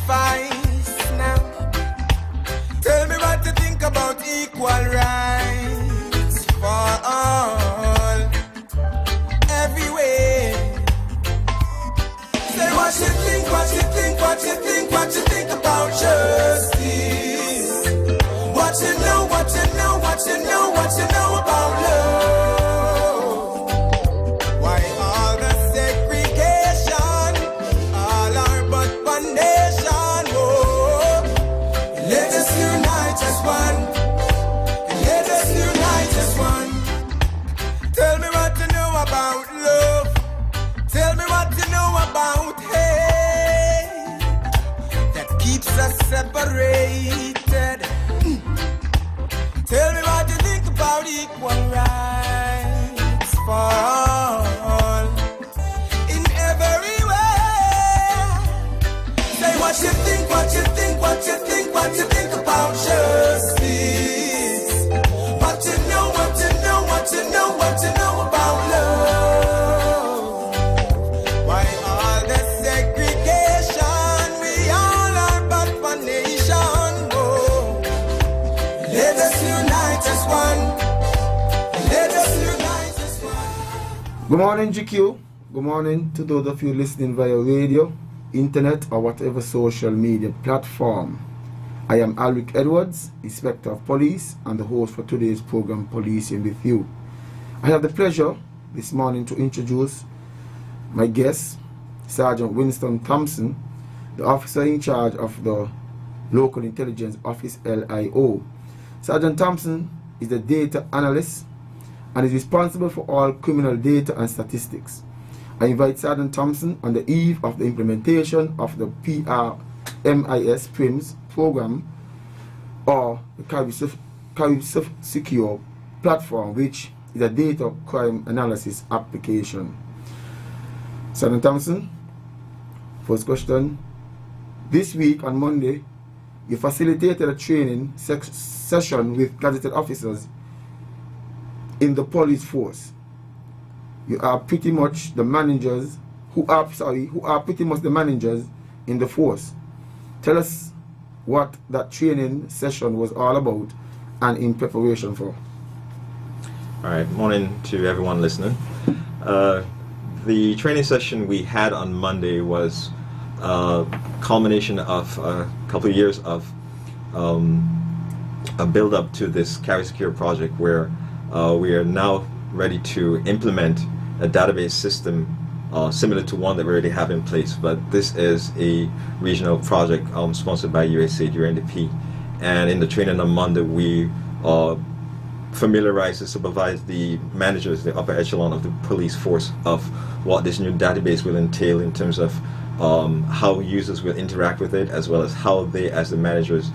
sacrifice now. Tell me what you think about equal rights for all, everywhere. Say what you think, what you think, what you think, what you think about justice. What you know, what you know, what you know, what you know about love. Why all the segregation, all are but one nation. Oh, let us unite as one. Let us unite as one. Tell me what you know about love. Tell me what you know about hate that keeps us separated. Tell me what you think about equal rights for all in every way. Say what you think, what you think, what you think, what you think about justice. What you know, what you know, what you know, what you know about love. Why all the segregation? We all are but one nation. Oh, let us unite as one. Let us unite as one. Good morning, GQ. Good morning to those of you listening via radio, internet, or whatever social media platform. I am Alrick Edwards, Inspector of Police, and the host for today's program, Policing with You. I have the pleasure this morning to introduce my guest, Sergeant Winston Thompson, the officer in charge of the Local Intelligence Office, LIO. Sergeant Thompson is the data analyst and is responsible for all criminal data and statistics. I invite Sergeant Thompson on the eve of the implementation of the PRMIS program, or the Carib Secure platform, which is a data crime analysis application. Sergeant Thompson, first question. This week on Monday, you facilitated a training session with gazetted officers in the police force. You are pretty much the managers who are pretty much the managers in the force. Tell us what that training session was all about and in preparation for. All right, morning to everyone listening. The training session we had on Monday was a culmination of a couple of years of a build-up to this Carry Secure project, where we are now ready to implement a database system similar to one that we already have in place. But this is a regional project sponsored by USAID, UNDP. And in the training on Monday, we familiarize and supervise the managers, the upper echelon of the police force, of what this new database will entail in terms of how users will interact with it, as well as how they, as the managers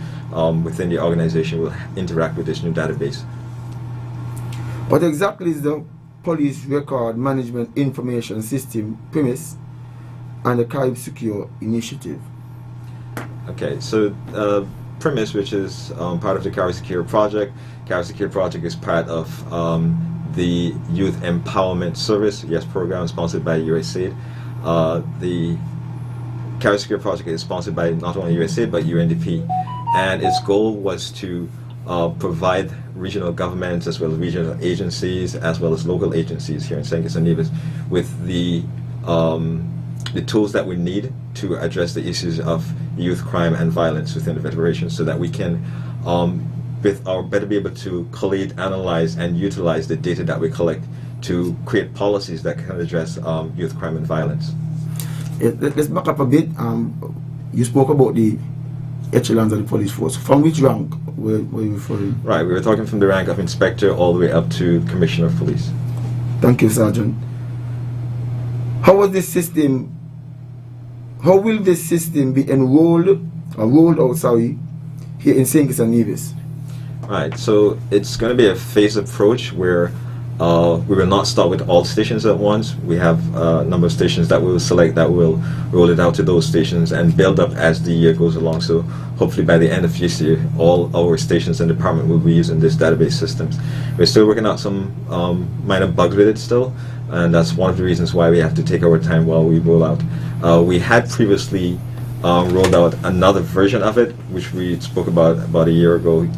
within the organization, will interact with this new database. What exactly is the Police Record Management Information System, PRMIS, and the Carib Secure initiative? Okay, so PRMIS, which is part of the Carib Secure project. Carib Secure project is part of the Youth Empowerment Service, program sponsored by USAID. The Carib Secure project is sponsored by not only USAID but UNDP, and its goal was to provide regional governments, as well as regional agencies, as well as local agencies here in St. Kitts and Nevis, with the tools that we need to address the issues of youth crime and violence within the Federation, so that we can better be able to collate, analyze, and utilize the data that we collect to create policies that can address youth crime and violence. Let's back up a bit. You spoke about the echelons of the police force. From which rank were you referring? Right, we were talking from the rank of inspector all the way up to commissioner of police. Thank you, Sergeant. How will this system be rolled out here in St. Kitts and Nevis? Right, so it's going to be a phased approach where we will not start with all stations at once. We have a number of stations that we will select, that will roll it out to those stations and build up as the year goes along. So hopefully by the end of this year, all our stations and department will be using this database systems. We're still working out some minor bugs with it still, and that's one of the reasons why we have to take our time while we roll out. We had previously rolled out another version of it, which we spoke about a year ago,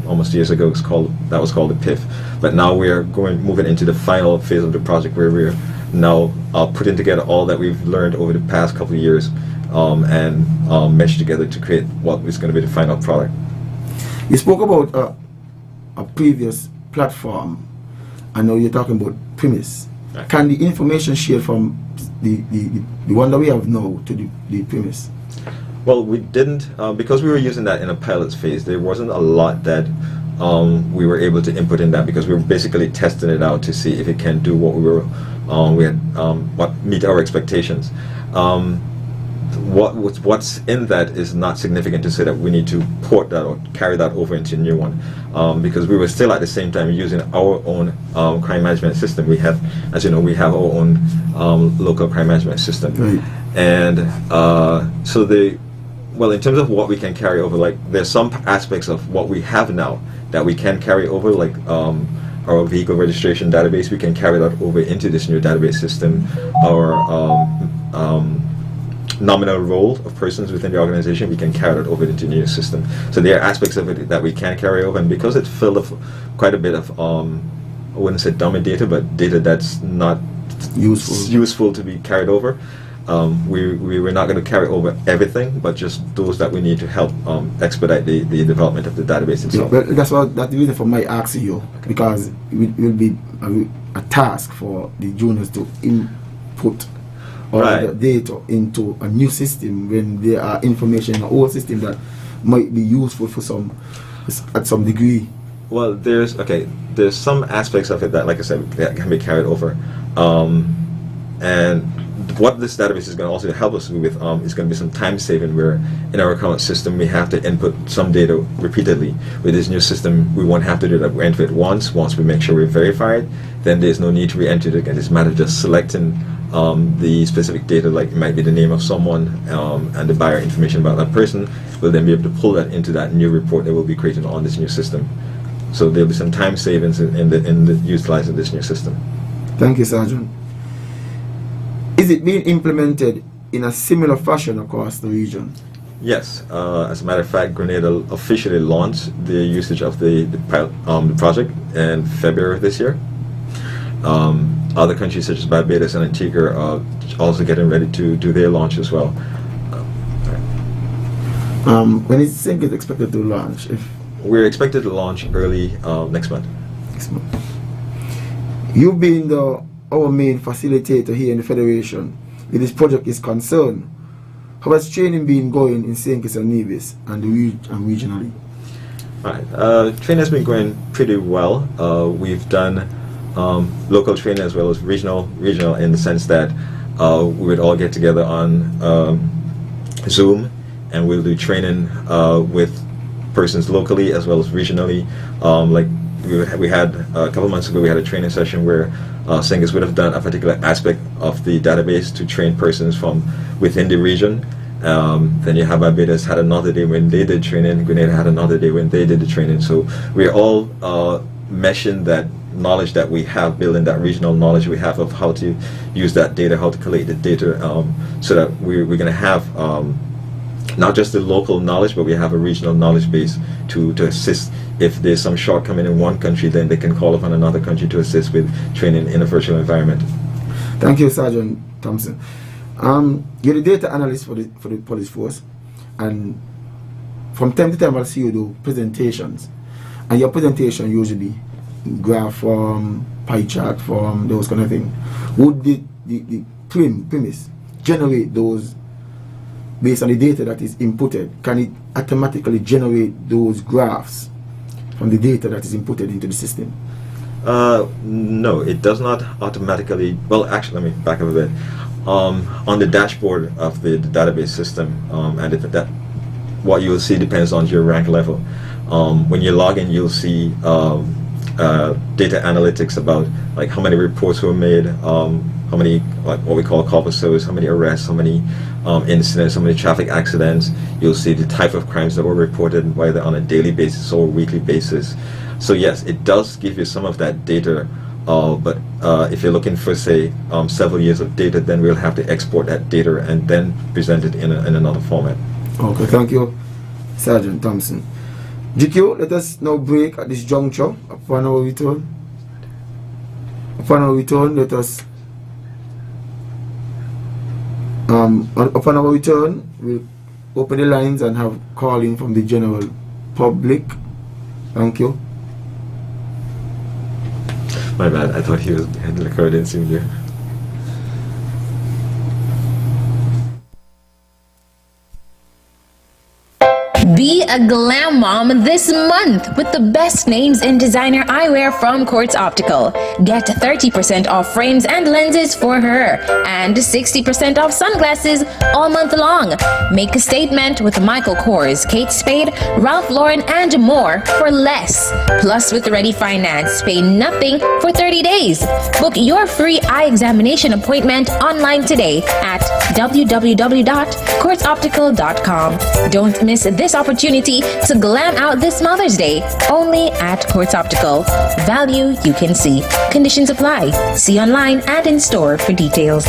almost years ago. That was called the PIF. But now we're moving into the final phase of the project, where we're now putting together all that we've learned over the past couple of years, and mesh together to create what is going to be the final product. You spoke about a previous platform. I know you're talking about PRMIS. Right. Can the information shared from the one that we have now to the PRMIS? Well, we didn't, because we were using that in a pilot phase. There wasn't a lot that we were able to input in that, because we were basically testing it out to see if it can do what what meet our expectations. What's in that is not significant to say that we need to port that or carry that over into a new one, because we were still at the same time using our own crime management system. We have, as you know, we have our own local crime management system. Right. And so in terms of what we can carry over, like there's some aspects of what we have now that we can carry over, like our vehicle registration database, we can carry that over into this new database system. Our nominal roll of persons within the organization, we can carry that over into the new system. So there are aspects of it that we can carry over, and because it's filled with quite a bit of, I wouldn't say dummy data, but data that's not useful to be carried over, we were not going to carry over everything, but just those that we need to help expedite the development of the database itself. Yeah, that's the reason for my asking you, because it will be a task for the juniors to input all the data into a new system when there are information in an old system that might be useful for at some degree. Well, there's some aspects of it that, like I said, that can be carried over, and what this database is going to also help us with is going to be some time saving, where in our current system we have to input some data repeatedly. With this new system, we won't have to do that. We enter it once we make sure we're verified, then there's no need to re-enter it again. It's a matter of just selecting the specific data, like it might be the name of someone and the buyer information about that person. We'll then be able to pull that into that new report that will be created on this new system. So there'll be some time savings in the utilizing this new system. Thank you, Sergeant. Is it being implemented in a similar fashion across the region? Yes. As a matter of fact, Grenada officially launched the usage of the project in February of this year. Other countries such as Barbados and Antigua are also getting ready to do their launch as well. When is SYNC expected to launch? We're expected to launch early next month. You've been our main facilitator here in the Federation with this project is concerned. How has training been going in St. Kitts and Nevis and regionally? Right. Training has been going pretty well. We've done local training as well as regional in the sense that we would all get together on Zoom, and we'll do training with persons locally as well as regionally. Like we had a couple months ago, we had a training session where Singers would have done a particular aspect of the database to train persons from within the region. Then you have Barbados had another day when they did training, Grenada had another day when they did the training. So we're all meshing that knowledge that we have, building that regional knowledge we have of how to use that data, how to collect the data, so that we're going to have not just the local knowledge, but we have a regional knowledge base to assist. If there's some shortcoming in one country, then they can call upon another country to assist with training in a virtual environment. Thank you, Sergeant Thompson. You're the data analyst for the police force, and from time to time I'll see you do presentations, and your presentation usually graph form, pie chart form, those kind of things. Would the PRMIS generate those based on the data that is inputted? Can it automatically generate those graphs from the data that is inputted into the system? No, it does not automatically. Well, actually, let me back up a bit. On the dashboard of the database system, and what you will see depends on your rank level. When you log in, you'll see data analytics about like how many reports were made, how many, like what we call corpus, how many arrests, how many incidents, how many traffic accidents. You'll see the type of crimes that were reported, whether on a daily basis or a weekly basis. So yes, it does give you some of that data But if you're looking for, say, several years of data, then we'll have to export that data and then present it in another format. Okay, thank you, Sergeant Thompson. GQ, let us now break at this juncture. Upon our return, let us upon our return, we'll open the lines and have calling from the general public. Thank you. My bad, I thought he was behind the record, I didn't see him there. Be a glam mom this month with the best names in designer eyewear from Quartz Optical. Get 30% off frames and lenses for her and 60% off sunglasses all month long. Make a statement with Michael Kors, Kate Spade, Ralph Lauren, and more for less. Plus, with Ready Finance, pay nothing for 30 days. Book your free eye examination appointment online today at www.quartzoptical.com. Don't miss this opportunity to glam out this Mother's Day only at Quartz Optical. Value you can see. Conditions apply. See online and in store for details.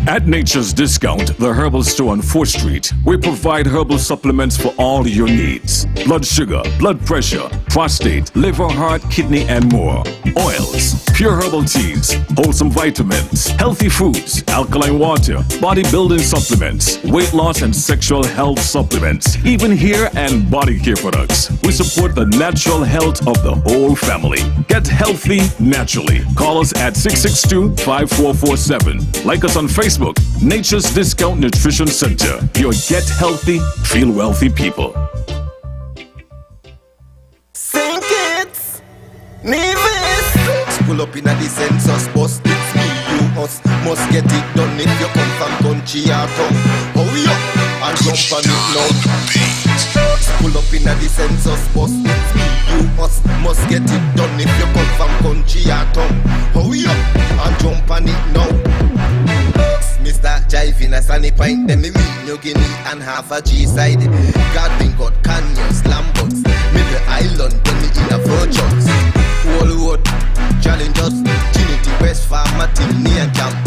At Nature's Discount, the herbal store on 4th Street, we provide herbal supplements for all your needs. Blood sugar, blood pressure, prostate, liver, heart, kidney, and more. Oils, pure herbal teas, wholesome vitamins, healthy foods, alkaline water, bodybuilding supplements, weight loss and sexual health supplements, even hair and body care products. We support the natural health of the whole family. Get healthy naturally. Call us at 662-5447. Like us on Facebook. Nature's Discount Nutrition Center. Your get healthy, feel wealthy people. Sink it, Nevis. Pull up in a the census bus. It's me, you, us. Must get it done if you come from country or town. Hurry up and jump on it now. Pull up in a the census bus. It's me, you, us. Must get it done if you come from country or town. Hurry up and jump on it now. Mr. Jive in a sunny pint, then me meet New Guinea and half a G-side. Garden got canyons, lambots, middle island, then me in a virtuns. Whole road, challengers, Trinity, West Farmer, till near camp.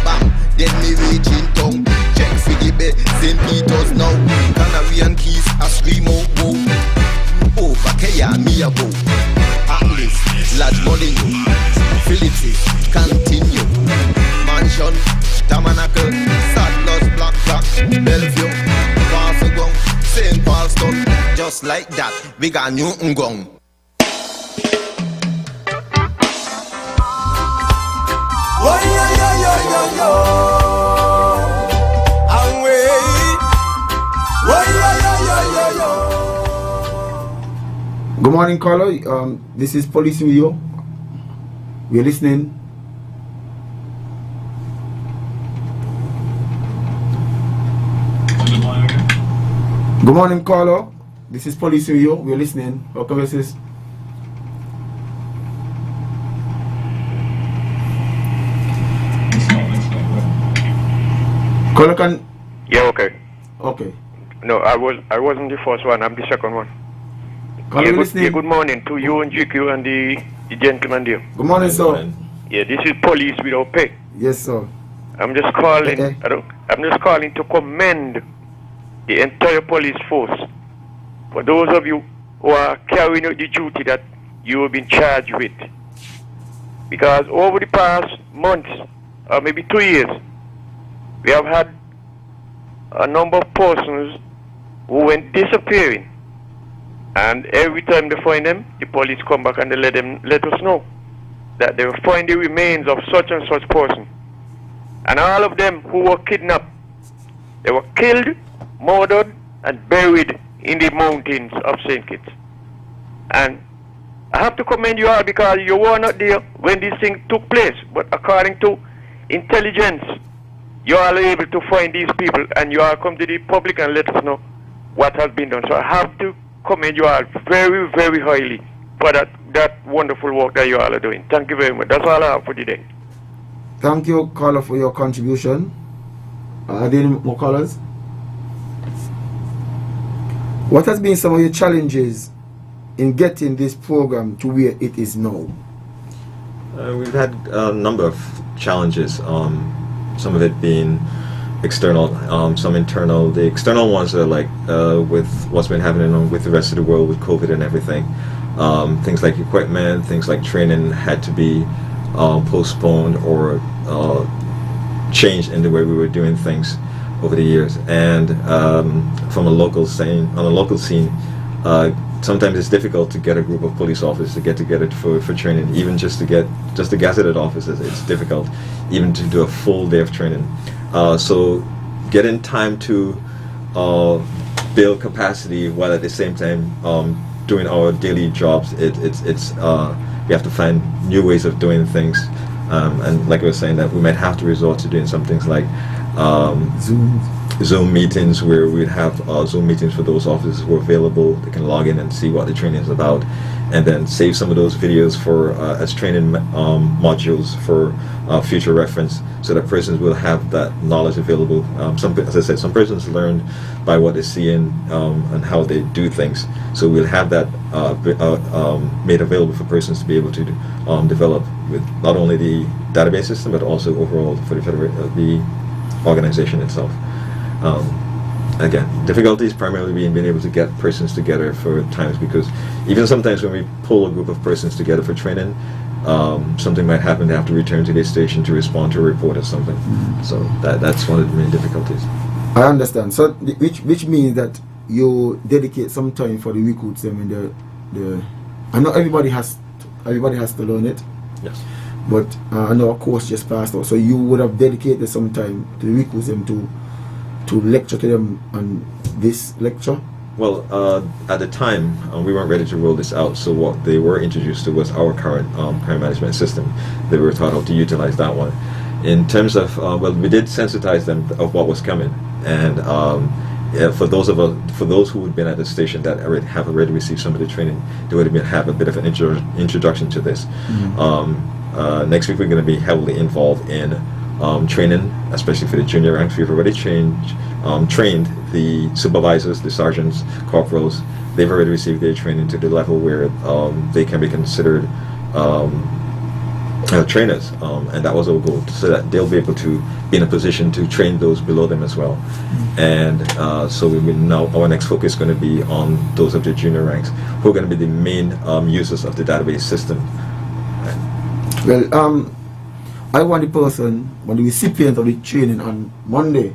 Bam, then me reach in town. Check for the bed, St. Peter's now. Canary and Keys, a scream out, whoa. Over Kaya, me a bow. Atlas, large money, Philips, continue. Mansion, Tabernacle, Sadler's, Black Rock, Bellevue, Barcelona, St. Paulstown. Just like that, we got Newton Gong. Oh, yo. And wait. Oh, yo. Good morning, caller. This is Police Radio. We're listening. Good morning, caller. This is Police Radio. We're listening. How can we assist? Caller can. Yeah, okay. Okay. No, I wasn't the first one. I'm the second one. Caller, listening. Yeah, good morning to you and GQ and the gentleman there. Good morning, sir. Yeah, this is police without pay. Yes, sir. I'm just calling. Okay. I'm just calling to commend the entire police force for those of you who are carrying out the duty that you have been charged with. Because over the past months, or maybe 2 years, we have had a number of persons who went disappearing. And every time they find them, the police come back and they let us know that they will find the remains of such and such person. And all of them who were kidnapped, they were killed, murdered, and buried in the mountains of St. Kitts. And I have to commend you all because you were not there when this thing took place. But according to intelligence, you all are able to find these people and you all come to the public and let us know what has been done. So I have to commend you all very, very highly for that wonderful work that you all are doing. Thank you very much. That's all I have for today. Thank you, caller, for your contribution. Are there any more callers? What has been some of your challenges in getting this program to where it is now? We've had a number of challenges, some of it being external, some internal. The external ones are like with what's been happening with the rest of the world with COVID and everything. Things like equipment, things like training had to be postponed or changed in the way we were doing things over the years. And from a local scene, sometimes it's difficult to get a group of police officers to get together for training. Even just the gazetted officers, it's difficult even to do a full day of training. So getting time to build capacity while at the same time doing our daily jobs, it's we have to find new ways of doing things. And like I was saying, that we might have to resort to doing some things like Zoom meetings, where we'd have Zoom meetings for those officers who are available. They can log in and see what the training is about, and then save some of those videos for as training modules for future reference, so that persons will have that knowledge available. As I said, some persons learn by what they see and how they do things. So we'll have that made available for persons to be able to develop with not only the database system, but also overall for the organization itself. Again, difficulties primarily being able to get persons together for times, because even sometimes when we pull a group of persons together for training, something might happen. They have to return to their station to respond to a report or something. So that's one of the main difficulties. I understand. So which means that you dedicate some time for the recruits. I mean, I know everybody has to learn it. Yes. But I know a course just passed out, so you would have dedicated some time to recruit them to lecture to them on this lecture? Well, at the time, we weren't ready to roll this out, so what they were introduced to was our current crime management system. They were taught how to utilize that one. In terms of, we did sensitize them of what was coming, and for those who had been at the station that have already received some of the training, they would have a bit of an introduction to this. Next week we're going to be heavily involved in training, especially for the junior ranks. We've already trained the supervisors, the sergeants, corporals. They've already received their training to the level where they can be considered trainers, and that was our goal, so that they'll be able to be in a position to train those below them as well. And so we will now, our next focus is going to be on those of the junior ranks, who are going to be the main users of the database system. Well, I want the person, the recipient of the training on Monday,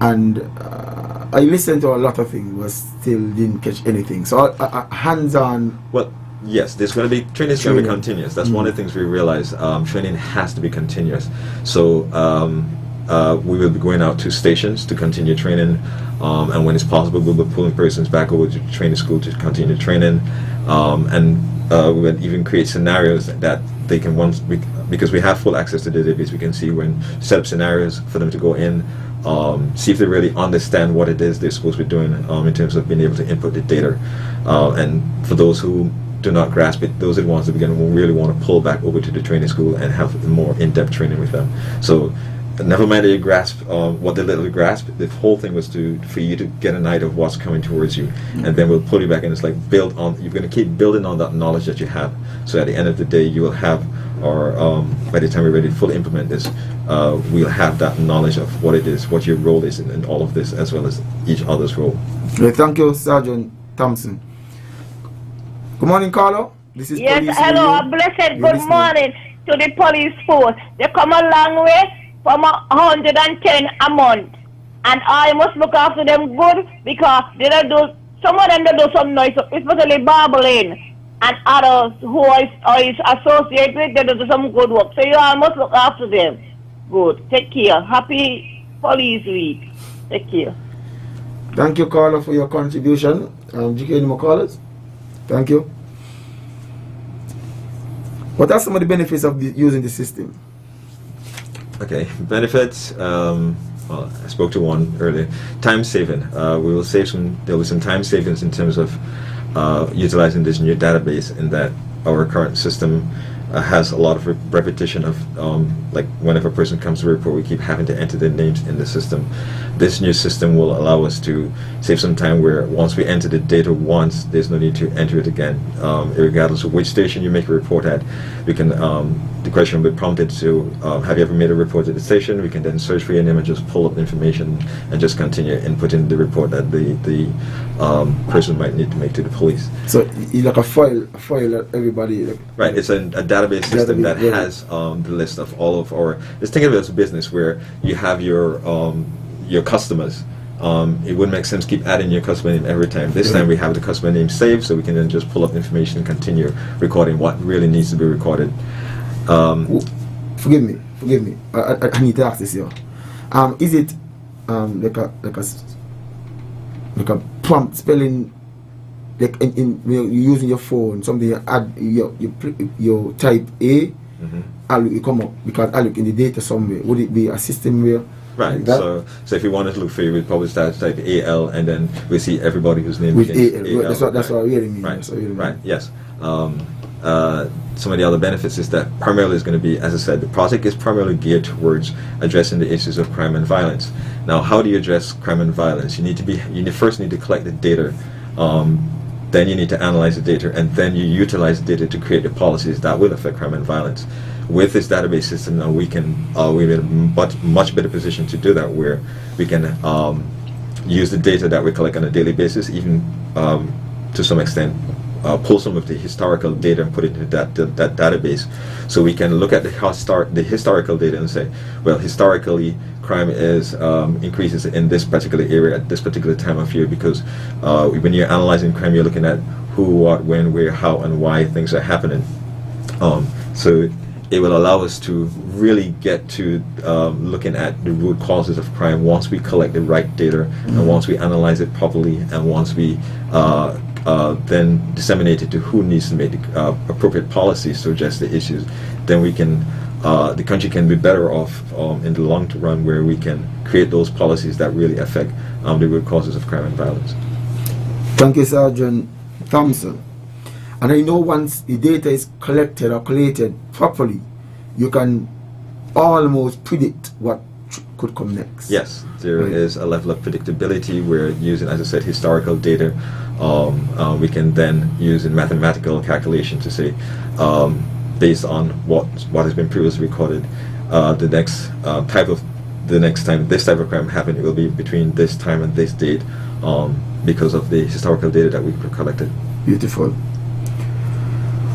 and I listened to a lot of things, but still didn't catch anything. So hands-on. Well, yes, there's going to be training. Is going to be continuous. That's one of the things we realize. Training has to be continuous. So we will be going out to stations to continue training, and when it's possible, we'll be pulling persons back over to training school to continue training, and we will even create scenarios that they can because we have full access to the database. We can see set up scenarios for them to go in, see if they really understand what it is they're supposed to be doing in terms of being able to input the data. And for those who do not grasp it, those are the ones that we really want to pull back over to the training school and have more in-depth training with them. So never mind that you grasp what they literally grasp. The whole thing was for you to get an idea of what's coming towards you, and then we'll pull you back, and it's like you're going to keep building on that knowledge that you have. So at the end of the day, you will have, or by the time we're ready to fully implement this, we'll have that knowledge of what it is, what your role is in all of this, as well as each other's role. Well, thank you, Sergeant Thompson. Good morning, Carlo. This is yes, Police hello, Radio. a blessed good morning to the police force. They come a long way from 110 a month, and I must look after them good, because they don't do, some of them do some noise, especially babbling, and others who I associate with, they do some good work. So you all must look after them. Good. Take care. Happy Police Week. Take care. Thank you, Carlo, for your contribution. GK, any more callers? Thank you. What are some of the benefits of using the system? Okay, benefits. Well, I spoke to one earlier. Time saving. We will save there was some time savings in terms of utilizing this new database, in that our current system has a lot of repetition of like whenever a person comes to report, we keep having to enter their names in the system. This new system will allow us to save some time where once we enter the data once, there's no need to enter it again. Regardless of which station you make a report at, we can the question will be prompted to have you ever made a report at the station? We can then search for your name and just pull up information and just continue inputting the report that the person might need to make to the police. So it's like a file that everybody like, right. It's a database system that has the list of all of our. Just think of it as a business where you have your customers. It wouldn't make sense to keep adding your customer name every time. This time we have the customer name saved, so we can then just pull up information and continue recording what really needs to be recorded. Forgive me. I need to ask this here. Is it like a prompt spelling, like in when you're using your phone, something you add you type A, Alrick you come up because Alrick in the data somewhere. Would it be a system where? Right. Like so if we wanted to look for you, we'd probably start to type AL, and then we see everybody whose name with begins AL. That's what I really mean. Right. Right. Yes. Some of the other benefits is that primarily is going to be, as I said, the project is primarily geared towards addressing the issues of crime and violence. Now, how do you address crime and violence? You first need to collect the data, then you need to analyze the data, and then you utilize the data to create the policies that will affect crime and violence. With this database system, now we're in a much better position to do that, where we can use the data that we collect on a daily basis, even to some extent pull some of the historical data and put it into that database, so we can look at the historical data and say, well, historically crime is increases in this particular area at this particular time of year, because when you're analyzing crime, you're looking at who, what, when, where, how, and why things are happening. So it will allow us to really get to looking at the root causes of crime once we collect the right data, and once we analyze it properly, and once we then disseminate it to who needs to make the appropriate policies to address the issues. Then we can, the country can be better off in the long run, where we can create those policies that really affect the root causes of crime and violence. Thank you, Sergeant Thompson. And I know once the data is collected or collated properly, you can almost predict what could come next. Yes, there is a level of predictability where, using, as I said, historical data, we can then use in mathematical calculation to say, based on what has been previously recorded, the next time this type of crime happened, it will be between this time and this date, because of the historical data that we collected. Beautiful.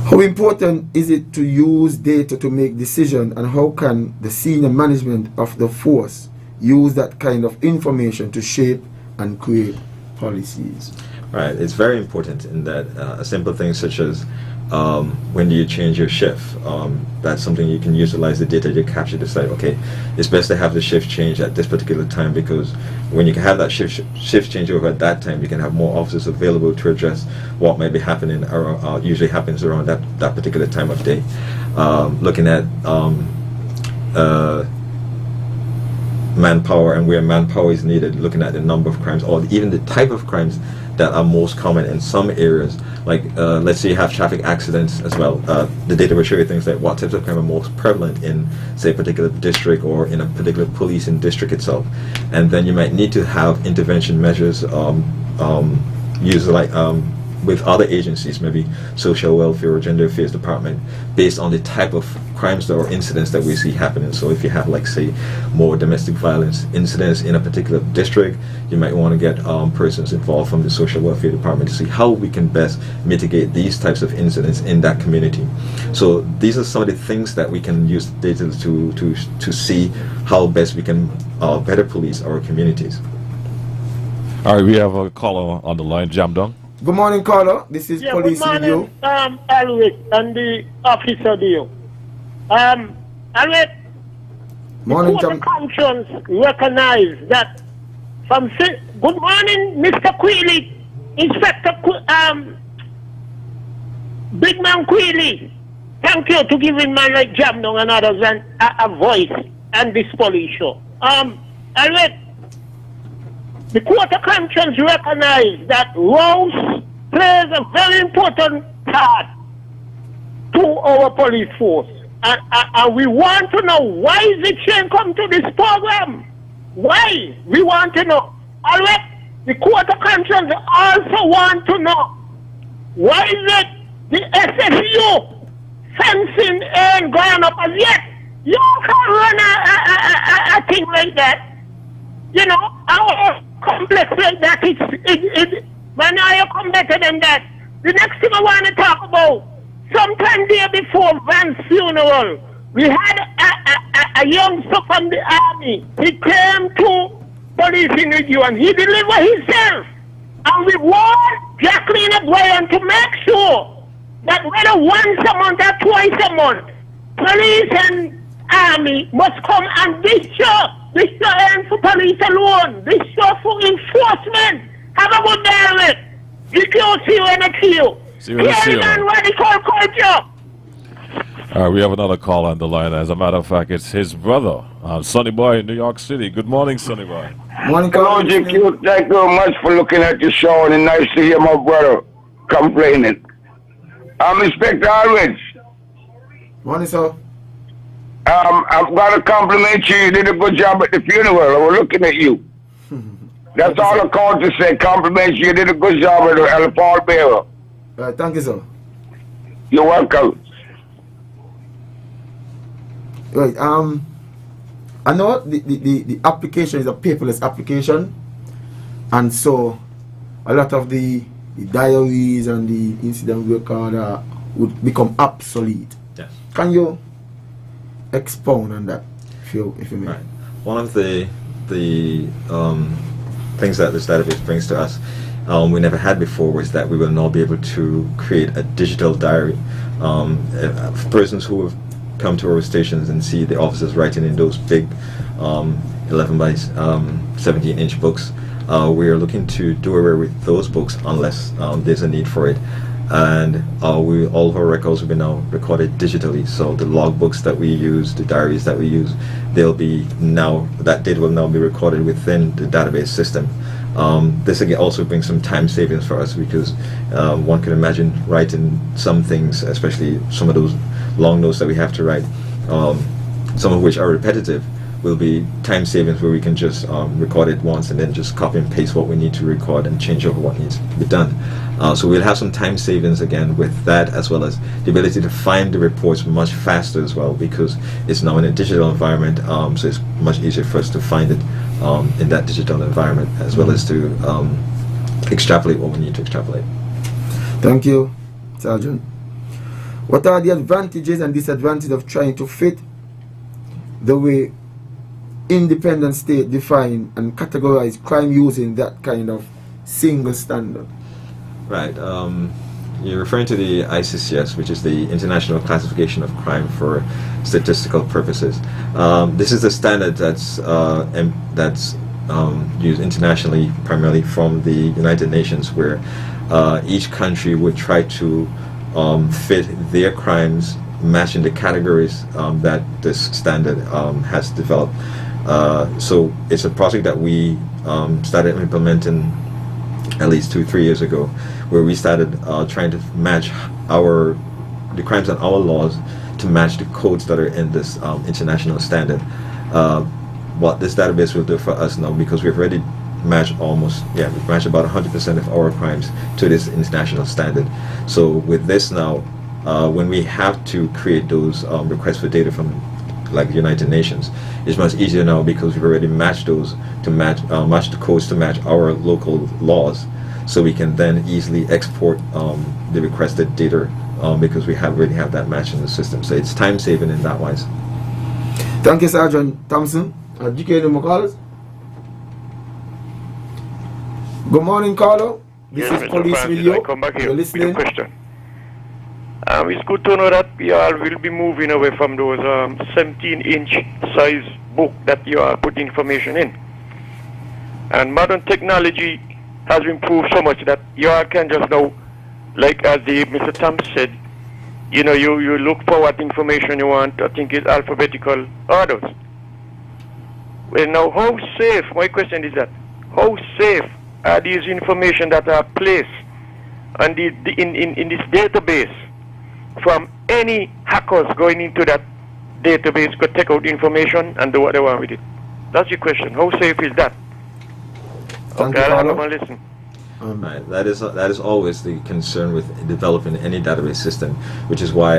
How important is it to use data to make decisions, and how can the senior management of the force use that kind of information to shape and create policies? Right, it's very important in that a simple thing such as when do you change your shift, that's something you can utilize the data you capture to say, okay, it's best to have the shift change at this particular time, because when you can have that shift change over at that time, you can have more officers available to address what might be happening, or usually happens around that particular time of day. Looking at manpower and where manpower is needed, looking at the number of crimes, or even the type of crimes that are most common in some areas. Like let's say you have traffic accidents as well. The data will show you things like what types of crime are most prevalent in, say, a particular district or in a particular policing district itself. And then you might need to have intervention measures used like with other agencies, maybe social welfare or gender affairs department, based on the type of crimes or incidents that we see happening. So if you have, like, say, more domestic violence incidents in a particular district, you might want to get persons involved from the social welfare department to see how we can best mitigate these types of incidents in that community. So these are some of the things that we can use data to see how best we can better police our communities. All right, we have a caller on the line, Jamdong. Good morning, caller. This is Police good morning, Review. Alrick and the officer there. Alrick, Morning, the conscience recognize that from good morning, Mr. Queely, Inspector Big Man Queely. Thank you to giving man like Jamdong and others a voice and this police show. Alrick, the Court of Conscience recognize that roles plays a very important part to our police force. And we want to know why is the change come to this program? Why? We want to know. All right. The Court of Conscience also want to know why is it the SFU fencing ain't gone up as yet? You can't run a thing like that. You know, our complex like that, man, you come better than that. The next thing I want to talk about, sometime there before Van's funeral, we had a youngster from the army. He came to police in review and he delivered himself. And we want Jacqueline O'Brien to make sure that whether once a month or twice a month, police and army must come and this show ain't for police alone. This show for enforcement. Have a good day of it. You can see you in a queue. See you in a queue. Radical culture. All right, we have another call on the line. As a matter of fact, it's his brother, Sonny Boy in New York City. Good morning, Sonny Boy. Morning, Hello, GQ. Thank you very much for looking at the show, and it's nice to hear my brother complaining. I'm Inspector Alrick. Morning, sir. I've got to compliment you. You did a good job at the funeral. I was looking at you. That's all I called to say. Compliment you. You did a good job at the pallbearer. Thank you, sir. You're welcome. Right. I know the application is a paperless application, and so a lot of the diaries and the incident record would become obsolete. Yes. Can you expound on that, if you may? Right. One of the things that this database brings to us, we never had before, was that we will now be able to create a digital diary. For persons who have come to our stations and see the officers writing in those big 11 by 17-inch books, we are looking to do away with those books unless there's a need for it. And all of our records will be now recorded digitally. So the logbooks that we use, the diaries that we use, that data will now be recorded within the database system. This again also brings some time savings for us, because one can imagine writing some things, especially some of those long notes that we have to write, some of which are repetitive, will be time savings where we can just record it once and then just copy and paste what we need to record and change over what needs to be done. So we'll have some time savings again with that, as well as the ability to find the reports much faster as well, because it's now in a digital environment, so it's much easier for us to find it in that digital environment, as well as to extrapolate what we need to extrapolate. Thank you, Sergeant. What are the advantages and disadvantages of trying to fit the way independent state define and categorize crime using that kind of single standard? Right. You're referring to the ICCS, which is the International Classification of Crime for Statistical Purposes. This is the standard that's used internationally, primarily from the United Nations, where each country would try to fit their crimes matching the categories that this standard has developed. So it's a project that we started implementing at least 2-3 years ago, where we started trying to match the crimes and our laws to match the codes that are in this international standard. What this database will do for us now, because we've already matched we've matched about 100% of our crimes to this international standard. So with this now, when we have to create those requests for data from like the United Nations, it's much easier now, because we've already matched those to match the codes to match our local laws, so we can then easily export the requested data because we already have that match in the system. So it's time saving in that wise. Thank you, Sergeant Thompson. GK Calls. Good morning, Carlo. This is Police Francis, Radio. I come back here You're with a listening. question. It's good to know that we all will be moving away from those 17-inch size book that you are putting information in. And modern technology has improved so much that you all can just now, like as Mr. Thompson said, you look for what information you want. I think it's alphabetical orders. Well, now, how safe, my question is that, how safe are these information that are placed on in this database from any hackers going into that database could take out information and do what they want with it. That's your question. How safe is that? Thank Okay, you, I'll Carlo. have a listen. Right. That is always the concern with developing any database system, which is why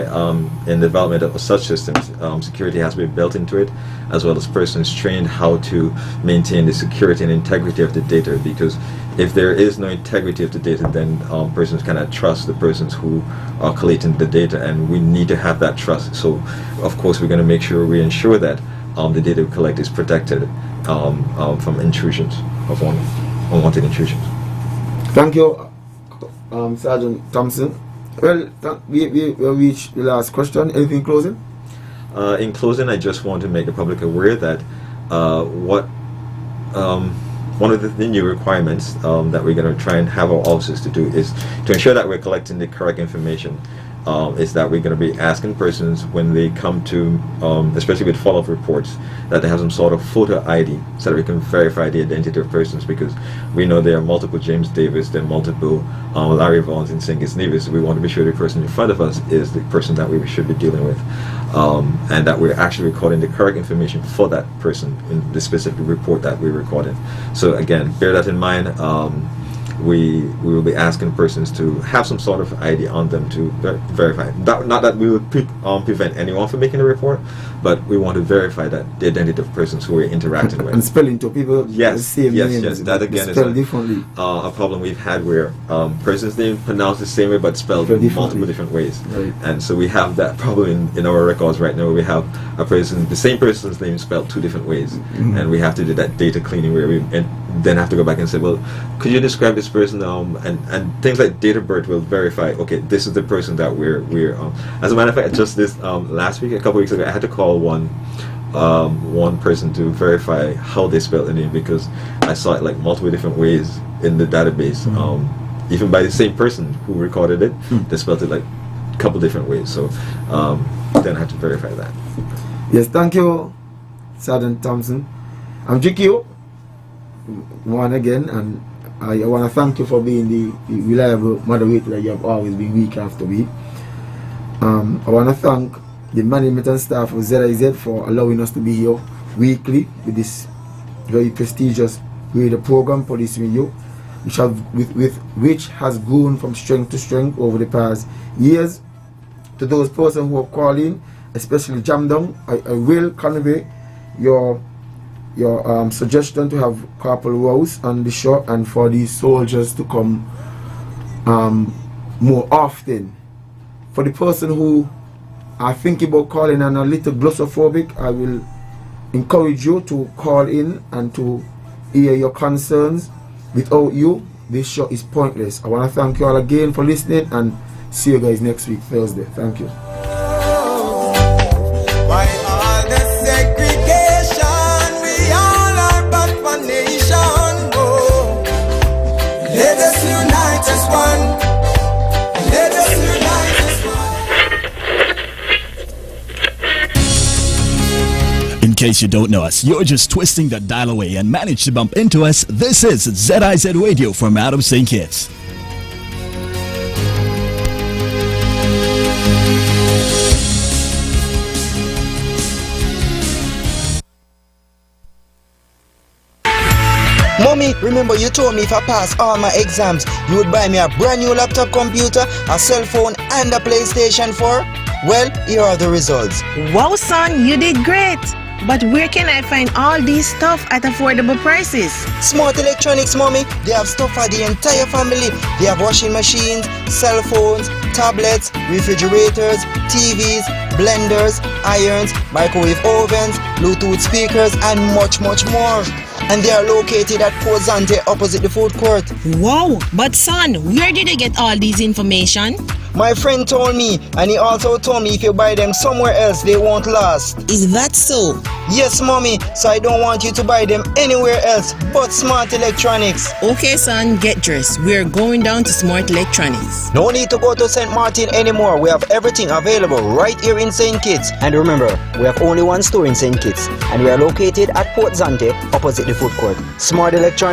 in development of such systems, security has to be built into it, as well as persons trained how to maintain the security and integrity of the data. Because if there is no integrity of the data, then persons cannot trust the persons who are collating the data, and we need to have that trust. So, of course, we're going to make sure we ensure that the data we collect is protected from intrusions, of unwanted intrusions. Thank you, Sergeant Thompson. Well, we reached the last question. Anything closing? In closing, I just want to make the public aware that one of the new requirements that we're going to try and have our officers to do is to ensure that we're collecting the correct information. Is that we're going to be asking persons when they come to, especially with follow-up reports, that they have some sort of photo ID so that we can verify the identity of persons, because we know there are multiple James Davis, there are multiple Larry Vaughns in St. Kitts Nevis. We want to be sure the person in front of us is the person that we should be dealing with, and that we're actually recording the correct information for that person in the specific report that we're recording. So again, bear that in mind. We will be asking persons to have some sort of ID on them to verify. Not that we would prevent anyone from making a report, but we want to verify that the identity of persons who we're interacting with. And spelling to people. Yes, the same yes, names, yes. That again is differently. A problem we've had where persons' name pronounced the same way but spelled multiple different ways. Right. And so we have that problem in our records right now. We have the same person's name spelled two different ways, and we have to do that data cleaning where we then have to go back and say, well, could you describe this person? And things like date of birth will verify, okay, this is the person that we're as a matter of fact, just this last week, a couple weeks ago, I had to call one person to verify how they spelled the name, because I saw it like multiple different ways in the database, even by the same person who recorded it. They spelled it like a couple different ways, so then I had to verify that. Yes, thank you, Sergeant Thompson. I'm GQ one again, and I want to thank you for being the reliable moderator that you have always been week after week. I want to thank the management and staff of ZIZ for allowing us to be here weekly with this very prestigious radio program, Police Radio, which has grown from strength to strength over the past years. To those persons who are calling, especially Jam Down, I will convey your suggestion to have Corporal Rouse on the show, and for these soldiers to come more often. For the person who are thinking about calling and a little glossophobic, I will encourage you to call in and to hear your concerns. Without you, this show is pointless. I want to thank you all again for listening, and see you guys next week, Thursday. Thank you. Why all the segregation? We all are but one nation. Oh, let us unite as one. Let us unite as one. In case you don't know us, you're just twisting that dial away and managed to bump into us. This is ZIZ Radio from out of St. Kitts. Mommy, remember you told me if I pass all my exams, you would buy me a brand new laptop computer, a cell phone, and a PlayStation 4? Well, here are the results. Wow, son, you did great. But where can I find all these stuff at affordable prices? Smart Electronics, Mommy. They have stuff for the entire family. They have washing machines, cell phones, tablets, refrigerators, TVs, blenders, irons, microwave ovens, Bluetooth speakers, and much, much more. And they are located at Port Zante opposite the food court. Wow, but son, where did you get all these information? My friend told me, and he also told me if you buy them somewhere else, they won't last. Is that so? Yes, Mommy, so I don't want you to buy them anywhere else but Smart Electronics. Okay, son, get dressed. We're going down to Smart Electronics. No need to go to St. Martin anymore. We have everything available right here in St. Kitts. And remember, we have only one store in St. Kitts, and we are located at Port Zante opposite the food court. Smart Electronics.